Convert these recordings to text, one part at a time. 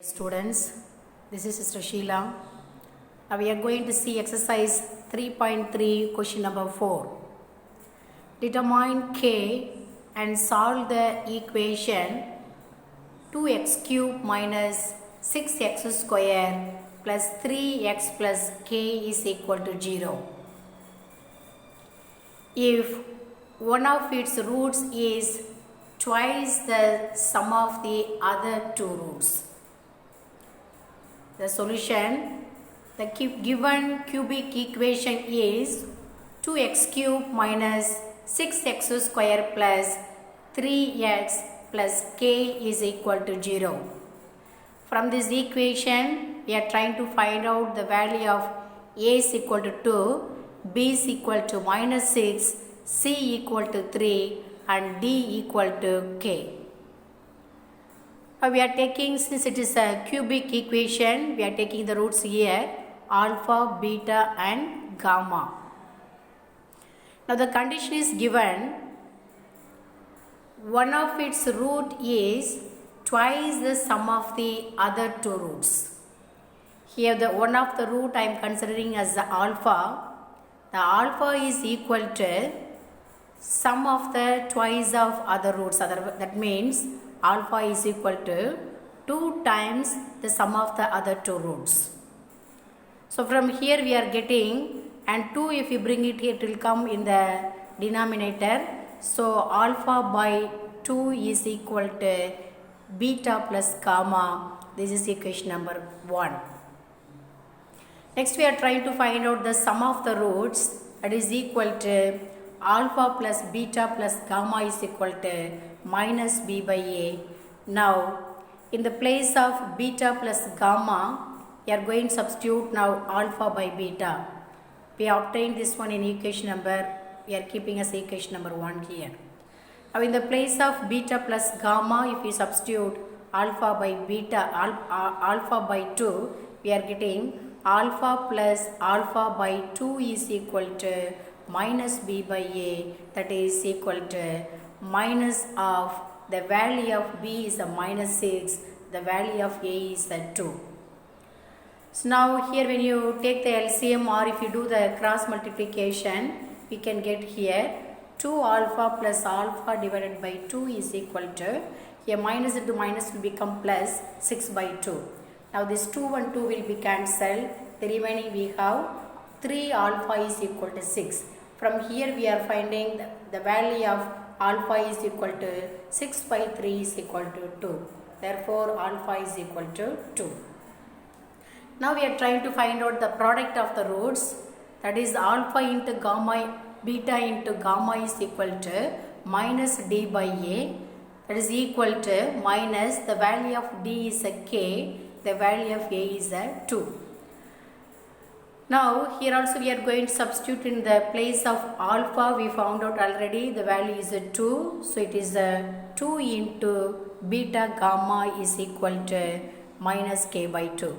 Students, this is Sister Sheila. Now we are going to see exercise 3.3 question number 4. Determine k and solve the equation 2x cube minus 6x square plus 3x plus k is equal to 0. If one of its roots is twice the sum of the other two roots. The solution, the given cubic equation is 2x cube minus 6x square plus 3x plus k is equal to 0. From this equation, we are trying to find out the value of a is equal to 2, b is equal to minus 6, c equal to 3 and d equal to k. We are taking, since it is a cubic equation, we are taking the roots here, alpha, beta and gamma. Now the condition is given, one of its root is twice the sum of the other two roots. Here the one of the root I am considering as the alpha. The alpha is equal to sum of the twice of other roots. That means alpha is equal to 2 times the sum of the other two roots. So from here we are getting, and 2 if you bring it here, it will come in the denominator. So alpha by 2 is equal to beta plus gamma. This is equation number 1. Next we are trying to find out the sum of the roots, that is equal to alpha plus beta plus gamma is equal to minus b by a. Now in the place of beta plus gamma, we are going to substitute now alpha by beta. We obtained this one in equation number, we are keeping as equation number 1 here. Now in the place of beta plus gamma, if we substitute alpha by beta, alpha by 2, we are getting alpha plus alpha by 2 is equal to minus b by a, that is equal to minus of the value of b is a minus 6, the value of a is a 2. So now here when you take the LCM or if you do the cross multiplication, we can get here 2 alpha plus alpha divided by 2 is equal to, here minus into minus will become plus 6 by 2. Now this 2 and 2 will be cancelled, the remaining we have 3 alpha is equal to 6. From here we are finding the value of alpha is equal to 6 by 3 is equal to 2. Therefore alpha is equal to 2. Now we are trying to find out the product of the roots, that is alpha into gamma, beta into gamma is equal to minus d by a, that is equal to minus the value of d is a k, the value of a is a 2. Now here also we are going to substitute in the place of alpha, we found out already the value is a 2. So it is a 2 into beta gamma is equal to minus k by 2.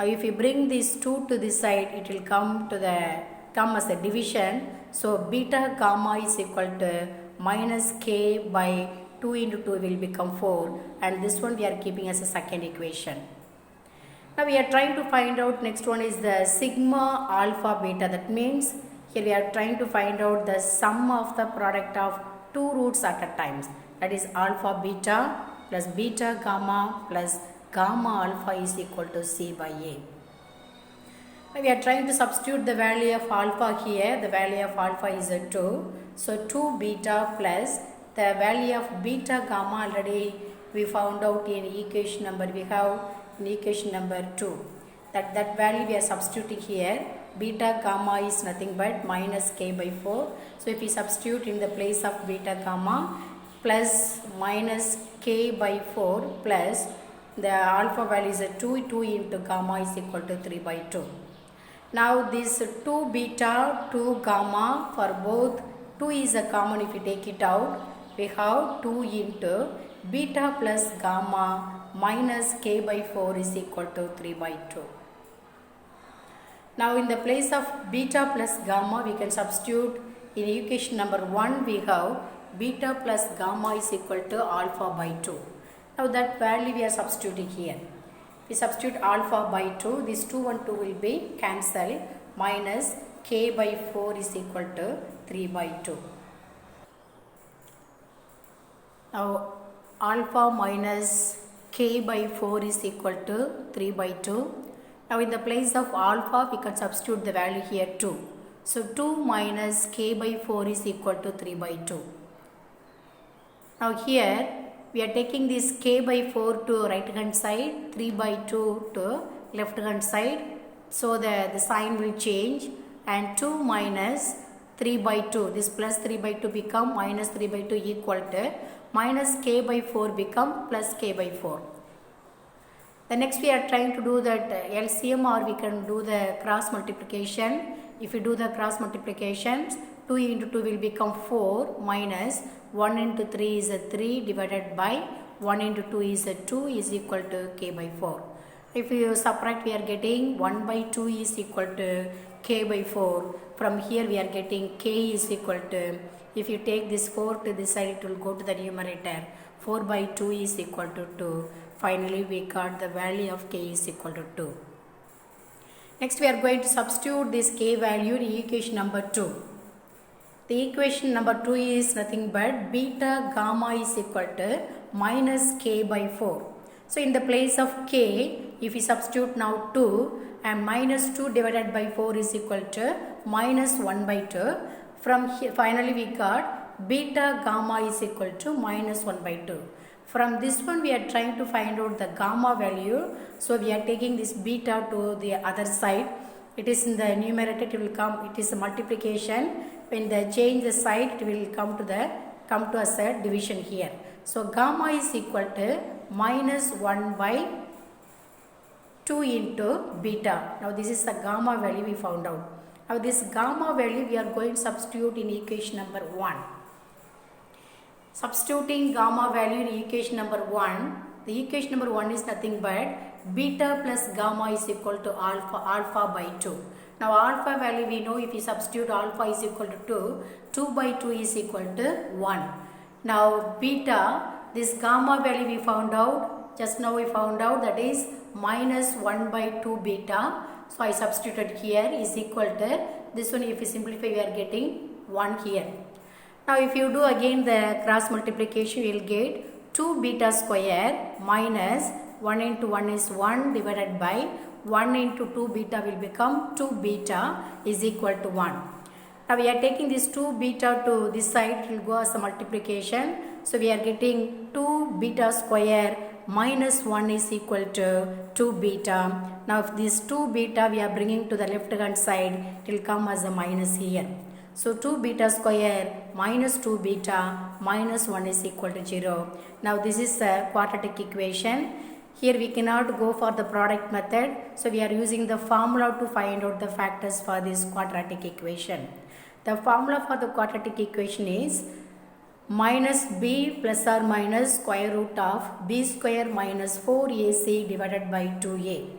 Now if you bring this 2 to this side, it will come as a division. So beta gamma is equal to minus k by 2 into 2 will become 4, and this one we are keeping as a second equation. Now we are trying to find out, next one is the sigma alpha beta. That means here we are trying to find out the sum of the product of two roots at a time. That is alpha beta plus beta gamma plus gamma alpha is equal to c by a. Now we are trying to substitute the value of alpha here. The value of alpha is a 2. So 2 beta plus the value of beta gamma already we found out in equation number, we have in equation number 2. That value we are substituting here. Beta gamma is nothing but minus k by 4. So if we substitute in the place of beta gamma plus minus k by 4 plus the alpha value is a 2, 2 into gamma is equal to 3 by 2. Now this 2 beta, 2 gamma, for both 2 is a common, if you take it out, we have 2 into beta plus gamma minus k by 4 is equal to 3 by 2. Now in the place of beta plus gamma, we can substitute in equation number 1, we have beta plus gamma is equal to alpha by 2. Now that value we are substituting here. we substitute alpha by 2. This 2 and 2 will be cancelled. Minus k by 4 is equal to 3 by 2. Now alpha minus k by 4 is equal to 3 by 2. Now in the place of alpha we can substitute the value here 2. So 2 minus k by 4 is equal to 3 by 2. Now here we are taking this k by 4 to right hand side, 3 by 2 to left hand side. So the sign will change, and 2 minus 3 by 2, this plus 3 by 2 become minus 3 by 2 equal to minus k by 4 become plus k by 4. The next we are trying to do that LCM, or we can do the cross multiplication. If we do the cross multiplications, 2 into 2 will become 4 minus 1 into 3 is a 3 divided by 1 into 2 is a 2 is equal to k by 4. If you subtract, we are getting 1 by 2 is equal to k by 4. From here we are getting k is equal to, if you take this 4 to this side, it will go to the numerator. 4 by 2 is equal to 2. Finally we got the value of k is equal to 2. Next we are going to substitute this k value in equation number 2. The equation number 2 is nothing but beta gamma is equal to minus k by 4. So in the place of k, if we substitute now 2, and minus 2 divided by 4 is equal to minus 1 by 2. From here finally we got beta gamma is equal to minus 1 by 2. From this one we are trying to find out the gamma value. So we are taking this beta to the other side. It is in the numerator, it will come, it is a multiplication. When they change the side, it will come to as a division here. So gamma is equal to minus 1 by 2 into beta. Now this is the gamma value we found out. Now this gamma value we are going to substitute in equation number 1. Substituting gamma value in equation number 1, the equation number 1 is nothing but beta plus gamma is equal to alpha by 2. Now alpha value we know, if we substitute alpha is equal to 2, 2 by 2 is equal to 1. Now beta, this gamma value we found out, just now we found out, that is minus 1 by 2 beta. So I substituted here is equal to, this one if you simplify we are getting 1 here. Now if you do again the cross multiplication, you will get 2 beta square minus 1 into 1 is 1 divided by 1 into 2 beta will become 2 beta is equal to 1. Now we are taking this 2 beta to this side, it will go as a multiplication. So we are getting 2 beta square minus 1 is equal to 2 beta. Now if this 2 beta we are bringing to the left hand side, it will come as a minus here. So 2 beta square minus 2 beta minus 1 is equal to 0. Now this is a quadratic equation. Here we cannot go for the product method. So we are using the formula to find out the factors for this quadratic equation. The formula for the quadratic equation is minus b plus or minus square root of b square minus 4ac divided by 2a.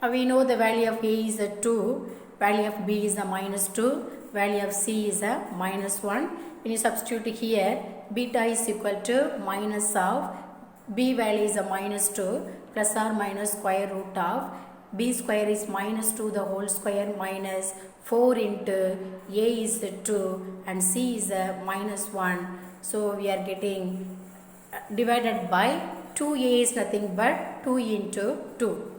Now we know the value of a is a 2, value of b is a minus 2, value of c is a minus 1. When you substitute here, beta is equal to minus of b value is a minus 2 plus or minus square root of b square is minus 2 the whole square minus 4 into a is 2 and c is a minus 1. So we are getting divided by 2a is nothing but 2 into 2.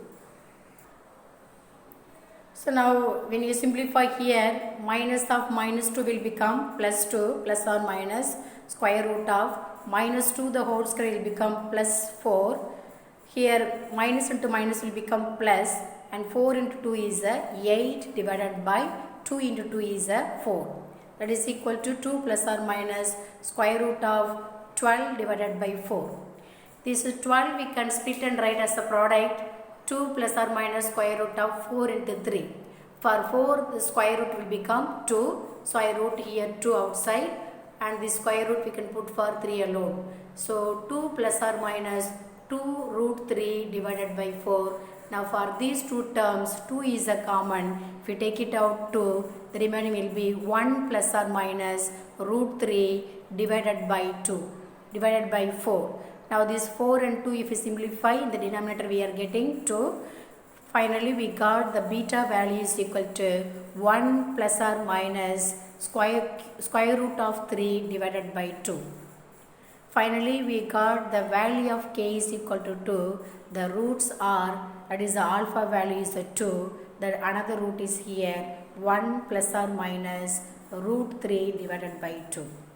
So now when you simplify here, minus of minus 2 will become plus 2 plus or minus square root of minus 2 the whole square will become plus 4. Here minus into minus will become plus, and 4 into 2 is 8 divided by 2 into 2 is 4. That is equal to 2 plus or minus square root of 12 divided by 4. This 12 we can split and write as a product 2 plus or minus square root of 4 into 3. For 4 the square root will become 2. So I wrote here 2 outside, and the square root we can put for 3 alone. So 2 plus or minus 2 root 3 divided by 4. Now for these two terms 2 is a common. If we take it out 2, the remaining will be 1 plus or minus root 3 divided by 2 divided by 4. Now this 4 and 2, if we simplify in the denominator, we are getting 2. Finally, we got the beta value is equal to 1 plus or minus square root of 3 divided by 2. Finally, we got the value of k is equal to 2. The roots are, that is the alpha value is 2. The another root is here 1 plus or minus root 3 divided by 2.